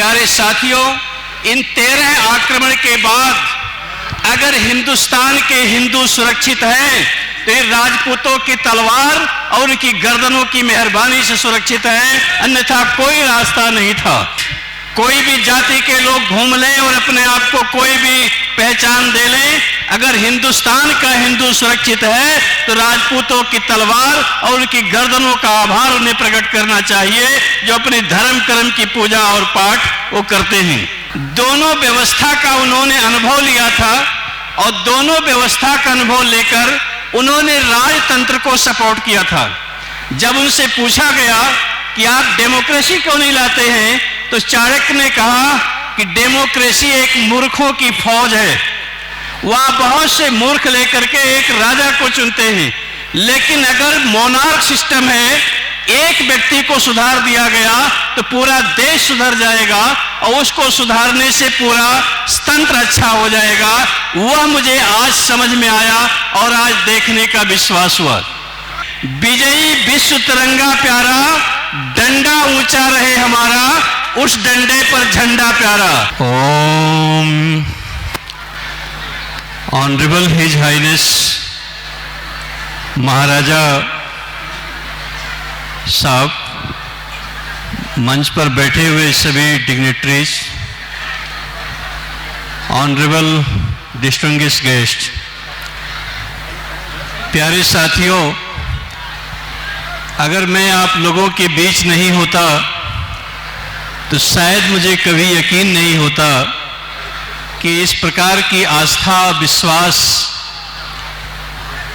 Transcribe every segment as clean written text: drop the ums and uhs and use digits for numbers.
प्यारे साथियों, इन 13 आक्रमण के बाद अगर हिंदुस्तान के हिंदू सुरक्षित हैं तो ये राजपूतों की तलवार और उनकी गर्दनों की मेहरबानी से सुरक्षित हैं, अन्यथा कोई रास्ता नहीं था। कोई भी जाति के लोग घूम लें और अपने आप को कोई भी पहचान दे लें, अगर हिंदुस्तान का हिंदू सुरक्षित है तो राजपूतों की तलवार और उनकी गर्दनों का आभार उन्हें प्रकट करना चाहिए, जो अपने धर्म कर्म की पूजा और पाठ वो करते हैं। दोनों व्यवस्था का उन्होंने अनुभव लिया था और दोनों व्यवस्था का अनुभव लेकर उन्होंने राजतंत्र को सपोर्ट किया था। जब उनसे पूछा गया कि आप डेमोक्रेसी क्यों नहीं लाते हैं, तो चाणक्य ने कहा कि डेमोक्रेसी एक मूर्खों की फौज है। वह बहुत से मूर्ख लेकर के एक राजा को चुनते हैं, लेकिन अगर मोनार्क सिस्टम है, एक व्यक्ति को सुधार दिया गया तो पूरा देश सुधर जाएगा और उसको सुधारने से पूरा तंत्र अच्छा हो जाएगा। वह मुझे आज समझ में आया और आज देखने का विश्वास हुआ। विजयी विश्व तिरंगा प्यारा, डंडा ऊंचा रहे हमारा, उस डंडे पर झंडा प्यारा। ओम। ऑनरेबल हिज हाइनेस महाराजा साहब, मंच पर बैठे हुए सभी डिग्नेटरीज, ऑनरेबल डिस्टिंग्विश्ड गेस्ट, प्यारे साथियों, अगर मैं आप लोगों के बीच नहीं होता तो शायद मुझे कभी यकीन नहीं होता कि इस प्रकार की आस्था विश्वास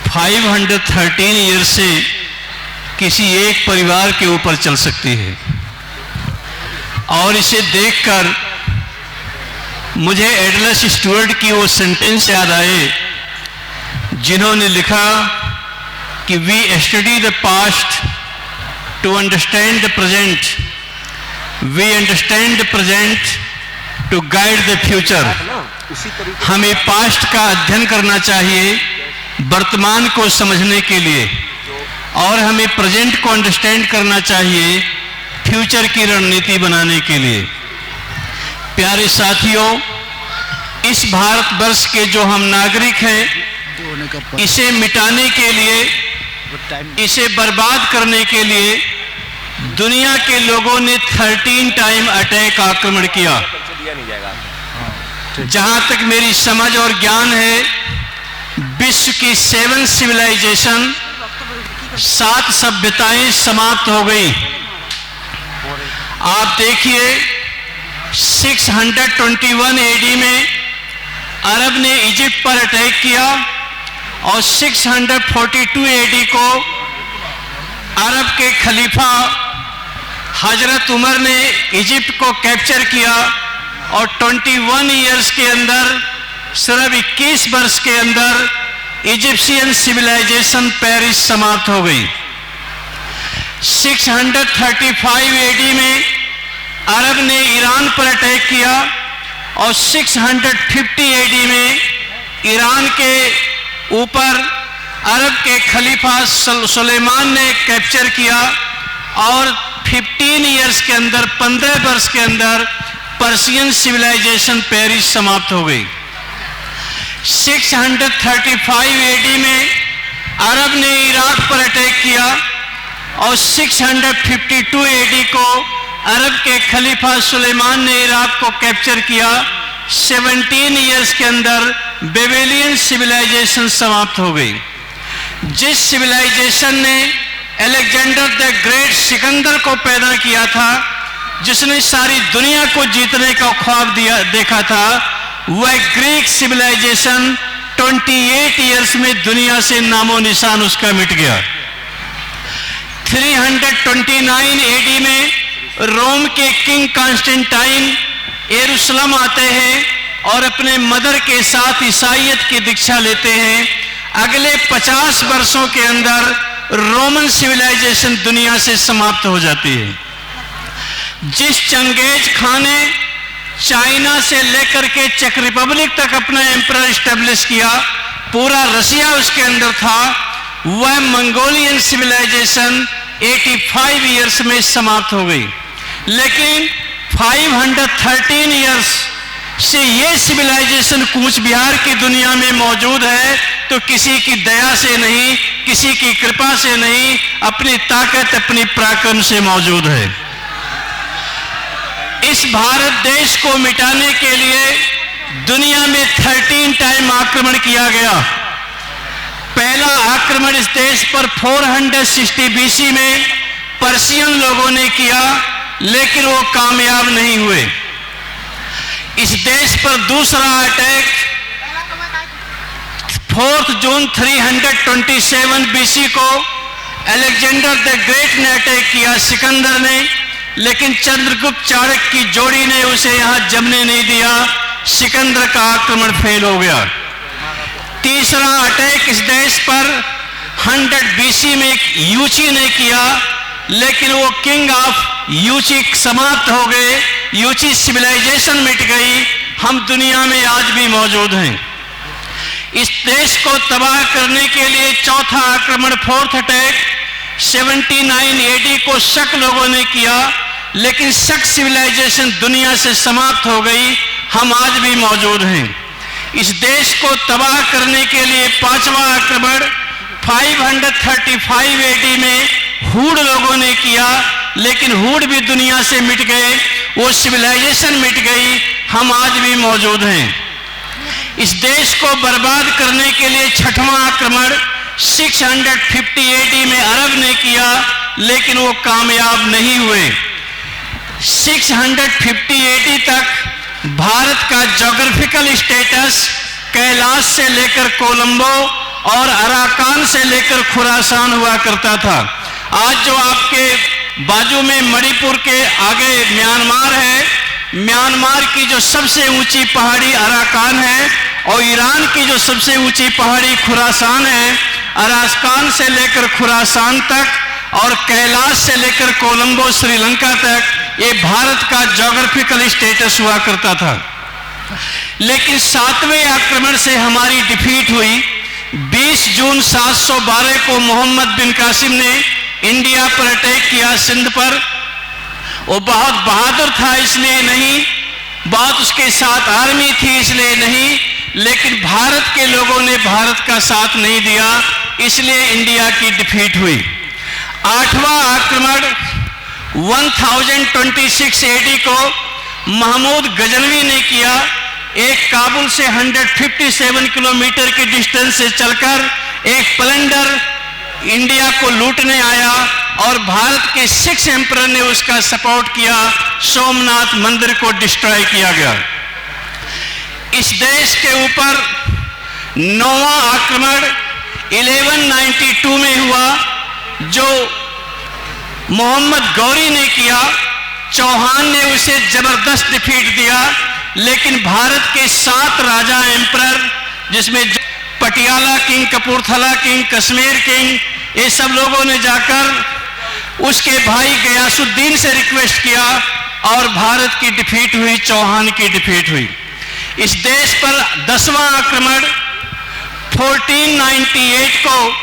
513 ईयर से किसी एक परिवार के ऊपर चल सकती है। और इसे देखकर मुझे एडलस स्टुअर्ट की वो सेंटेंस याद आए जिन्होंने लिखा कि we study the past to understand the present, we understand the present to guide the future. हमें पास्ट का अध्ययन करना चाहिए वर्तमान को समझने के लिए, और हमें प्रेजेंट को अंडरस्टैंड करना चाहिए फ्यूचर की रणनीति बनाने के लिए। प्यारे साथियों, इस भारतवर्ष के जो हम नागरिक हैं, इसे मिटाने के लिए, इसे बर्बाद करने के लिए दुनिया के लोगों ने 13 टाइम अटैक आक्रमण किया। जहां तक मेरी समझ और ज्ञान है, विश्व की 7 सिविलाइजेशन, 7 सभ्यताएं समाप्त हो गई। आप देखिए 621 एडी में अरब ने इजिप्ट पर अटैक किया और 642 एडी को अरब के खलीफा हजरत उमर ने इजिप्ट को कैप्चर किया और 21 ईयर्स के अंदर, सिर्फ 21 वर्ष के अंदर इजिप्शियन सिविलाइजेशन पेरिस समाप्त हो गई। 635 एडी में अरब ने ईरान पर अटैक किया और 650 एडी में ईरान के ऊपर अरब के खलीफा सुलेमान ने कैप्चर किया और 15 ईयर्स के अंदर, 15 वर्ष के अंदर पर्शियन सिविलाइजेशन पेरिस समाप्त हो गई। 635 एडी में अरब ने इराक पर अटैक किया और 652 एडी को अरब के खलीफा सुलेमान ने इराक को कैप्चर किया। 17 ईयर्स के अंदर बेबीलियन सिविलाइजेशन समाप्त हो गई। जिस सिविलाइजेशन ने अलेक्जेंडर द ग्रेट सिकंदर को पैदा किया था, जिसने सारी दुनिया को जीतने का ख्वाब देखा था, वह ग्रीक सिविलाइजेशन 28 ईयर्स में दुनिया से नामो निशान उसका मिट गया। 329 एडी में रोम के किंग कॉन्स्टेंटाइन यरूशलेम आते हैं और अपने मदर के साथ ईसाईयत की दीक्षा लेते हैं। अगले 50 वर्षों के अंदर रोमन सिविलाइजेशन दुनिया से समाप्त हो जाती है। जिस चंगेज खान ने चाइना से लेकर के चेक रिपब्लिक तक अपना एम्परर एस्टेब्लिश किया, पूरा रशिया उसके अंदर था, वह मंगोलियन सिविलाइजेशन 85 ईयर्स में समाप्त हो गई। लेकिन 513 ईयर्स से ये सिविलाइजेशन कूच बिहार की दुनिया में मौजूद है, तो किसी की दया से नहीं, किसी की कृपा से नहीं, अपनी ताकत, अपनी पराक्रम से मौजूद है। इस भारत देश को मिटाने के लिए दुनिया में 13 टाइम आक्रमण किया गया। पहला आक्रमण इस देश पर 460 बीसी में पर्शियन लोगों ने किया, लेकिन वो कामयाब नहीं हुए। इस देश पर दूसरा अटैक 4 जून 327 बीसी को अलेक्जेंडर द ग्रेट ने अटैक किया, सिकंदर ने, लेकिन चंद्रगुप्त चाणक्य की जोड़ी ने उसे यहां जमने नहीं दिया। सिकंदर का आक्रमण फेल हो गया। तीसरा अटैक इस देश पर 100 बीसी में यूची ने किया, लेकिन वो किंग ऑफ यूची समाप्त हो गए, यूची सिविलाइजेशन मिट गई। हम दुनिया में आज भी मौजूद हैं। इस देश को तबाह करने के लिए चौथा आक्रमण, फोर्थ अटैक 79 एडी को शक लोगों ने किया, लेकिन शक सिविलाइजेशन दुनिया से समाप्त हो गई। हम आज भी मौजूद हैं। इस देश को तबाह करने के लिए पांचवा आक्रमण 535 एडी में हूड लोगों ने किया, लेकिन हूड भी दुनिया से मिट गए, वो सिविलाइजेशन मिट गई। हम आज भी मौजूद हैं। इस देश को बर्बाद करने के लिए छठवां आक्रमण 650 एडी में अरब ने किया, लेकिन वो कामयाब नहीं हुए। 650 एडी तक भारत का ज्योग्राफिकल स्टेटस कैलाश से लेकर कोलंबो और अराकान से लेकर खुरासान हुआ करता था। आज जो आपके बाजू में मणिपुर के आगे म्यांमार है, म्यांमार की जो सबसे ऊंची पहाड़ी अराकान है और ईरान की जो सबसे ऊंची पहाड़ी खुरासान है। अराकान से लेकर खुरासान तक और कैलाश से लेकर कोलंबो श्रीलंका तक ये भारत का ज्योग्राफिकल स्टेटस हुआ करता था। लेकिन सातवें आक्रमण से हमारी डिफीट हुई। 20 जून 712 को मोहम्मद बिन कासिम ने इंडिया पर अटैक किया, सिंध पर। वो बहुत बहादुर था इसलिए नहीं, बहुत उसके साथ आर्मी थी इसलिए नहीं, लेकिन भारत के लोगों ने भारत का साथ नहीं दिया, इसलिए इंडिया की डिफीट हुई। आठवां आक्रमण 1026 एडी को महमूद गजनवी ने किया। एक काबुल से 157 किलोमीटर की डिस्टेंस से चलकर एक प्लंडर इंडिया को लूटने आया और भारत के 6 एम्परर ने उसका सपोर्ट किया। सोमनाथ मंदिर को डिस्ट्रॉय किया गया। इस देश के ऊपर 9वां आक्रमण 1192 में हुआ, जो मोहम्मद गौरी ने किया। चौहान ने उसे जबरदस्त डिफीट दिया, लेकिन भारत के 7 राजा एम्परर, जिसमें Patiala king, Kapurthala king, Kashmir king, ये सब लोगों ने जाकर उसके भाई गयासुद्दीन से रिक्वेस्ट किया और भारत की डिफीट हुई, चौहान की डिफीट हुई। इस देश पर 10वां आक्रमण 1498 को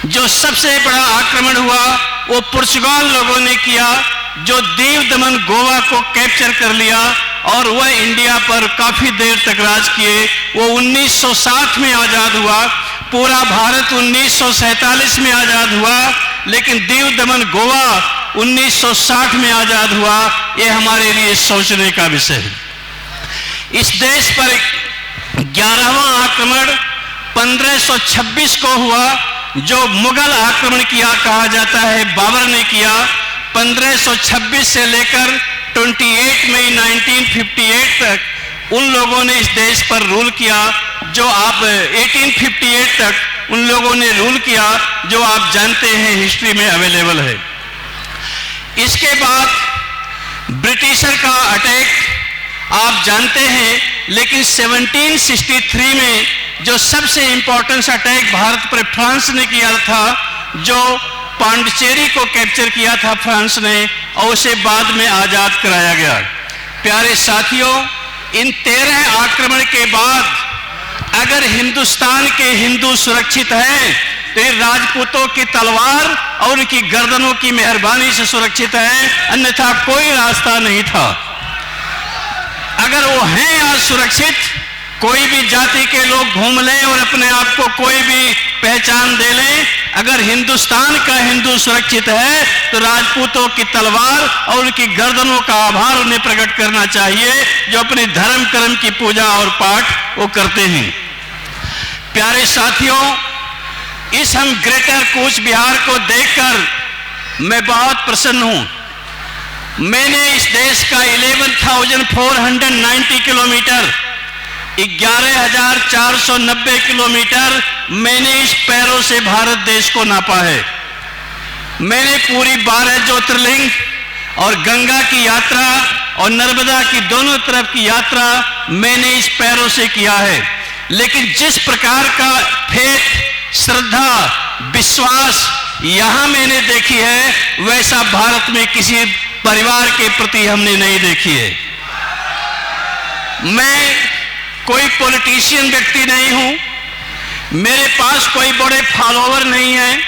जो सबसे बड़ा आक्रमण हुआ वो पुर्तगाल लोगों ने किया, जो दीव दमन गोवा को कैप्चर कर लिया और वह इंडिया पर काफी देर तक राज किए। वो 1960 में आजाद हुआ। पूरा भारत 1947 में आजाद हुआ, लेकिन दीव दमन गोवा 1960 में आजाद हुआ। ये हमारे लिए सोचने का विषय है। इस देश पर 11वां आक्रमण 1526 को हुआ, जो मुगल आक्रमण किया कहा जाता है, बाबर ने किया। 1526 से लेकर 28 मई 1958 तक उन लोगों ने इस देश पर रूल किया, जो आप 1858 तक उन लोगों ने रूल किया, जो आप जानते हैं हिस्ट्री में अवेलेबल है। इसके बाद ब्रिटिशर का अटैक आप जानते हैं, लेकिन 1763 में जो सबसे इंपॉर्टेंट अटैक भारत पर फ्रांस ने किया था, जो पांडिचेरी को कैप्चर किया था फ्रांस ने, और उसे बाद में आजाद कराया गया। प्यारे साथियों, इन 13 आक्रमण के बाद अगर हिंदुस्तान के हिंदू सुरक्षित हैं, तो ये राजपूतों की तलवार और उनकी गर्दनों की मेहरबानी से सुरक्षित है, अन्यथा कोई रास्ता नहीं था। अगर वो हैं आज सुरक्षित, कोई भी जाति के लोग घूम लें और अपने आप को कोई भी पहचान दे लें, अगर हिंदुस्तान का हिंदू सुरक्षित है तो राजपूतों की तलवार और उनकी गर्दनों का आभार उन्हें प्रकट करना चाहिए, जो अपने धर्म कर्म की पूजा और पाठ वो करते हैं। प्यारे साथियों, इस हम ग्रेटर कूच बिहार को देखकर मैं बहुत प्रसन्न हूं। मैंने इस देश का 11,490 किलोमीटर, 11,490 किलोमीटर मैंने इस पैरों से भारत देश को नापा है। मैंने पूरी 12 ज्योतिर्लिंग और गंगा की यात्रा और नर्मदा की दोनों तरफ की यात्रा मैंने इस पैरों से किया है। लेकिन जिस प्रकार का फेथ, श्रद्धा, विश्वास यहां मैंने देखी है, वैसा भारत में किसी परिवार के प्रति हमने नहीं देखी है। मैं कोई पॉलिटिशियन व्यक्ति नहीं हूं, मेरे पास कोई बड़े फॉलोवर नहीं है,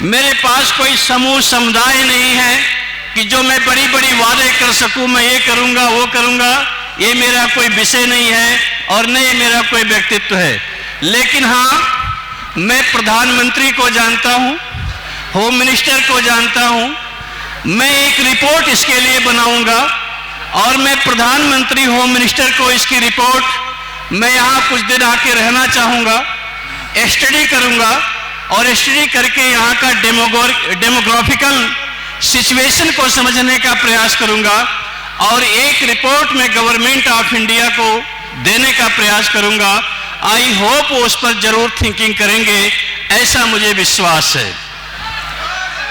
मेरे पास कोई समूह समुदाय नहीं है कि जो मैं बड़ी बड़ी वादे कर सकूं, मैं ये करूंगा वो करूंगा। ये मेरा कोई विषय नहीं है और न ये मेरा कोई व्यक्तित्व है। लेकिन हाँ, मैं प्रधानमंत्री को जानता हूं, होम मिनिस्टर को जानता हूं। मैं एक रिपोर्ट इसके लिए बनाऊंगा और मैं प्रधानमंत्री, होम मिनिस्टर को इसकी रिपोर्ट मैं यहाँ कुछ दिन आके रहना चाहूँगा, स्टडी करूँगा और स्टडी करके यहाँ का डेमोग्राफिकल सिचुएशन को समझने का प्रयास करूँगा और एक रिपोर्ट में गवर्नमेंट ऑफ इंडिया को देने का प्रयास करूँगा। आई होप उस पर जरूर थिंकिंग करेंगे, ऐसा मुझे विश्वास है।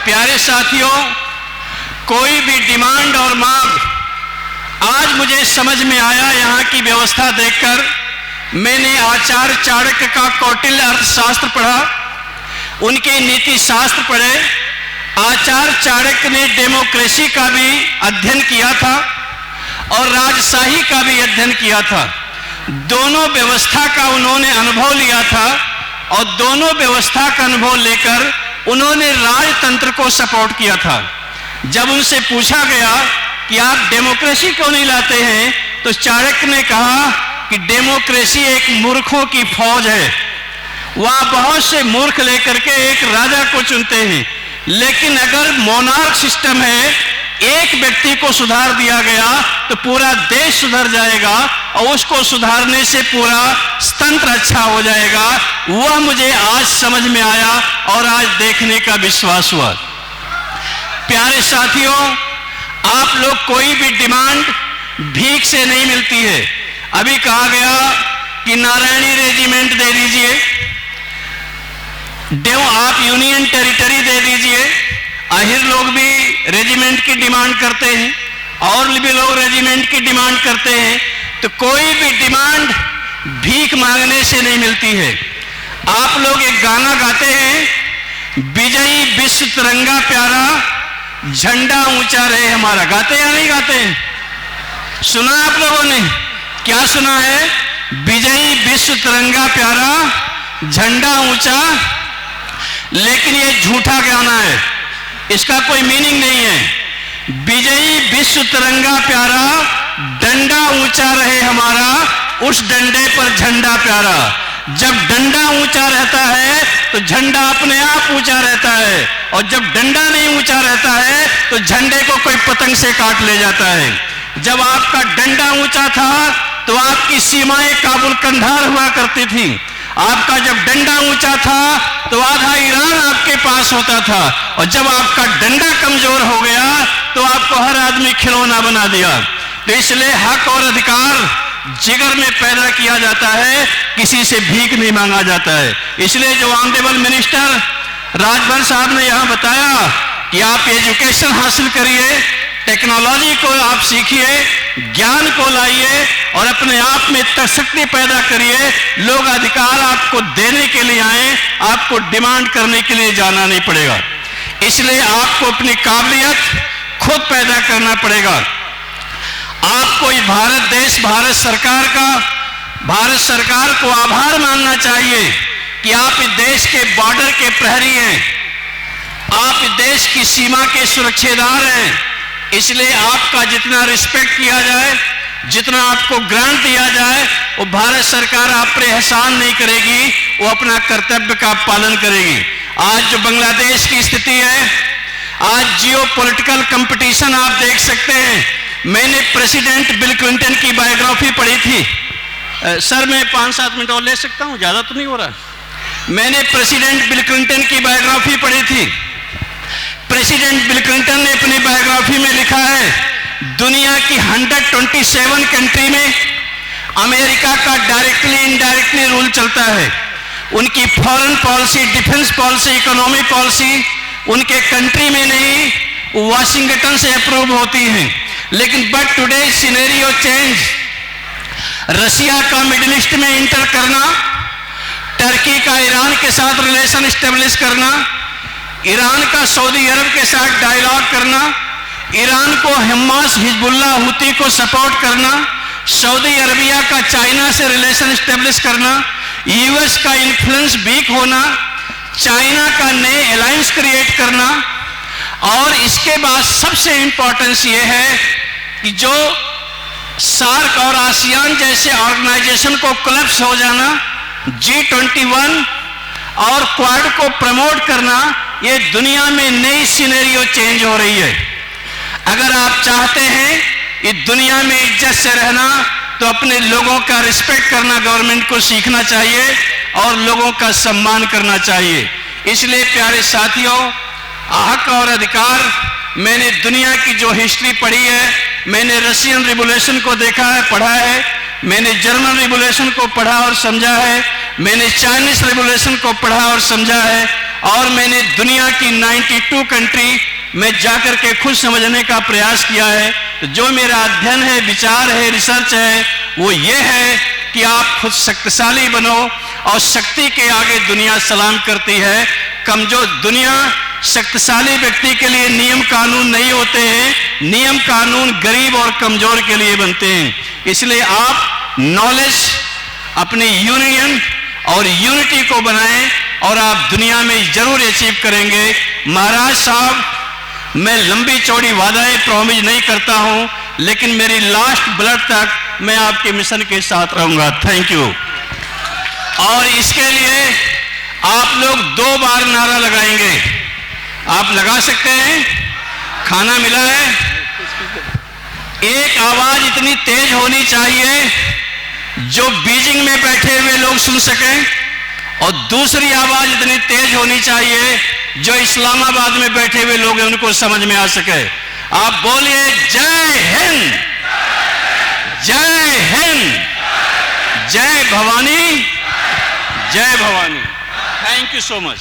प्यारे साथियों, कोई भी डिमांड और मांग आज मुझे समझ में आया। यहाँ की व्यवस्था देखकर मैंने आचार्य चाणक्य का कौटिल्य अर्थशास्त्र पढ़ा, उनके नीति शास्त्र पढ़े। आचार्य चाणक्य ने डेमोक्रेसी का भी अध्ययन किया था और राजशाही का भी अध्ययन किया था। दोनों व्यवस्था का उन्होंने अनुभव लिया था और दोनों व्यवस्था का अनुभव लेकर उन्होंने राजतंत्र को सपोर्ट किया था। जब उनसे पूछा गया कि आप डेमोक्रेसी क्यों नहीं लाते हैं, तो चाणक्य ने कहा कि डेमोक्रेसी एक मूर्खों की फौज है। वहां बहुत से मूर्ख लेकर के एक राजा को चुनते हैं, लेकिन अगर मोनार्क सिस्टम है, एक व्यक्ति को सुधार दिया गया तो पूरा देश सुधर जाएगा और उसको सुधारने से पूरा तंत्र अच्छा हो जाएगा। वह मुझे आज समझ में आया और आज देखने का विश्वास हुआ। प्यारे साथियों, आप लोग कोई भी डिमांड भीख से नहीं मिलती है। अभी कहा गया कि नारायणी रेजिमेंट दे दीजिए, आप यूनियन टेरिटरी दे दीजिए। आहिर लोग भी रेजिमेंट की डिमांड करते हैं और भी लोग रेजिमेंट की डिमांड करते हैं। तो कोई भी डिमांड भीख मांगने से नहीं मिलती है। आप लोग एक गाना गाते हैं, विजयी विश्व तिरंगा प्यारा, झंडा ऊंचा रहे हमारा। गाते या नहीं गाते? सुना आप लोगों ने? क्या सुना है? विजयी विश्व तिरंगा प्यारा, झंडा ऊंचा। लेकिन ये झूठा गाना है, इसका कोई मीनिंग नहीं है। विजयी विश्व तिरंगा प्यारा, डंडा ऊंचा रहे हमारा, उस डंडे पर झंडा प्यारा। जब डंडा ऊंचा रहता है तो झंडा अपने आप ऊंचा रहता है, और जब डंडा नहीं ऊंचा रहता है तो झंडे को कोई पतंग से काट ले जाता है। जब आपका डंडा ऊंचा था तो आपकी सीमाएं काबुल कंधार हुआ करती थी। आपका जब डंडा ऊंचा था तो आधा ईरान आपके पास होता था, और जब आपका डंडा कमजोर हो गया तो आपको हर आदमी खिलौना बना दिया। तो इसलिए हक और अधिकार जिगर में पैदा किया जाता है, किसी से भीख नहीं मांगा जाता है। इसलिए जो ऑनरेबल मिनिस्टर राजभर साहब ने यहाँ बताया कि आप एजुकेशन हासिल करिए, टेक्नोलॉजी को आप सीखिए, ज्ञान को लाइए और अपने आप में शक्ति पैदा करिए। लोग अधिकार आपको देने के लिए आए, आपको डिमांड करने के लिए जाना नहीं पड़ेगा। इसलिए आपको अपनी काबिलियत खुद पैदा करना पड़ेगा। आपको भारत देश, भारत सरकार को आभार मानना चाहिए कि आप इस देश के बॉर्डर के प्रहरी हैं, आप इस देश की सीमा के सुरक्षेदार हैं, इसलिए आपका जितना रिस्पेक्ट किया जाए, जितना आपको ग्रांट दिया जाए, वो भारत सरकार आप पर एहसान नहीं करेगी, वो अपना कर्तव्य का पालन करेगी। आज जो बांग्लादेश की स्थिति है, आज जियो पॉलिटिकल कंपटीशन आप देख सकते हैं। मैंने प्रेसिडेंट बिल क्लिंटन की बायोग्राफी पढ़ी थी। सर मैं 5-7 मिनट और ले सकता हूं, ज्यादा तो नहीं हो रहा। मैंने प्रेसिडेंट बिल क्लिंटन की बायोग्राफी पढ़ी थी। प्रेसिडेंट बिल क्लिंटन ने अपनी बायोग्राफी में लिखा है, दुनिया की 127 कंट्री में अमेरिका का डायरेक्टली इनडायरेक्टली रूल चलता है। उनकी foreign policy, defence policy, economy policy उनके कंट्री में नहीं, वाशिंगटन से अप्रूव होती हैं। लेकिन बट टुडे सिनेरियो चेंज। रसिया का मिडिल ईस्ट में इंटर करना, टर्की का ईरान के साथ रिलेशन स्टेब्लिश करना, ईरान का सऊदी अरब के साथ डायलॉग करना, ईरान को हमास हिजबुल्लाह हुती को सपोर्ट करना, सऊदी अरबिया का चाइना से रिलेशन स्टेब्लिश करना, यूएस का इन्फ्लुएंस वीक होना, चाइना का नए अलायंस क्रिएट करना, और इसके बाद सबसे इंपॉर्टेंस ये है कि जो सार्क और आसियान जैसे ऑर्गेनाइजेशन को कोलैप्स हो जाना, G21 और क्वाड को प्रमोट करना, ये दुनिया में नई सिनेरियो चेंज हो रही है। अगर आप चाहते हैं ये दुनिया में इज्जत से रहना, तो अपने लोगों का रिस्पेक्ट करना गवर्नमेंट को सीखना चाहिए और लोगों का सम्मान करना चाहिए। इसलिए प्यारे साथियों, हक और अधिकार, मैंने दुनिया की जो हिस्ट्री पढ़ी है, मैंने रशियन रिवॉल्यूशन को देखा है, पढ़ा है, मैंने जर्मन रिवॉल्यूशन को पढ़ा और समझा है, मैंने चाइनीज रिवॉल्यूशन को पढ़ा और समझा है, और मैंने दुनिया की 92 कंट्री में जाकर के खुद समझने का प्रयास किया है। तो जो मेरा अध्ययन है, विचार है, रिसर्च है, वो ये है कि आप खुद शक्तिशाली बनो, और शक्ति के आगे दुनिया सलाम करती है। कमजोर दुनिया, शक्तिशाली व्यक्ति के लिए नियम कानून नहीं होते हैं, नियम कानून गरीब और कमजोर के लिए बनते हैं। इसलिए आप नॉलेज, अपनी यूनियन और यूनिटी को बनाएं, और आप दुनिया में जरूर अचीव करेंगे। महाराज साहब, मैं लंबी चौड़ी वादाएं प्रॉमिस नहीं करता हूं, लेकिन मेरी लास्ट ब्लड तक मैं आपके मिशन के साथ रहूंगा। Thank you. और इसके लिए आप लोग 2 बार नारा लगाएंगे। आप लगा सकते हैं? खाना मिला है? एक आवाज इतनी तेज होनी चाहिए जो बीजिंग में बैठे हुए लोग सुन सकें, और दूसरी आवाज इतनी तेज होनी चाहिए जो इस्लामाबाद में बैठे हुए लोग हैं उनको समझ में आ सके। आप बोलिए जय हिंद, जय हिंद, जय भवानी, जय Bhavani. Thank you so much.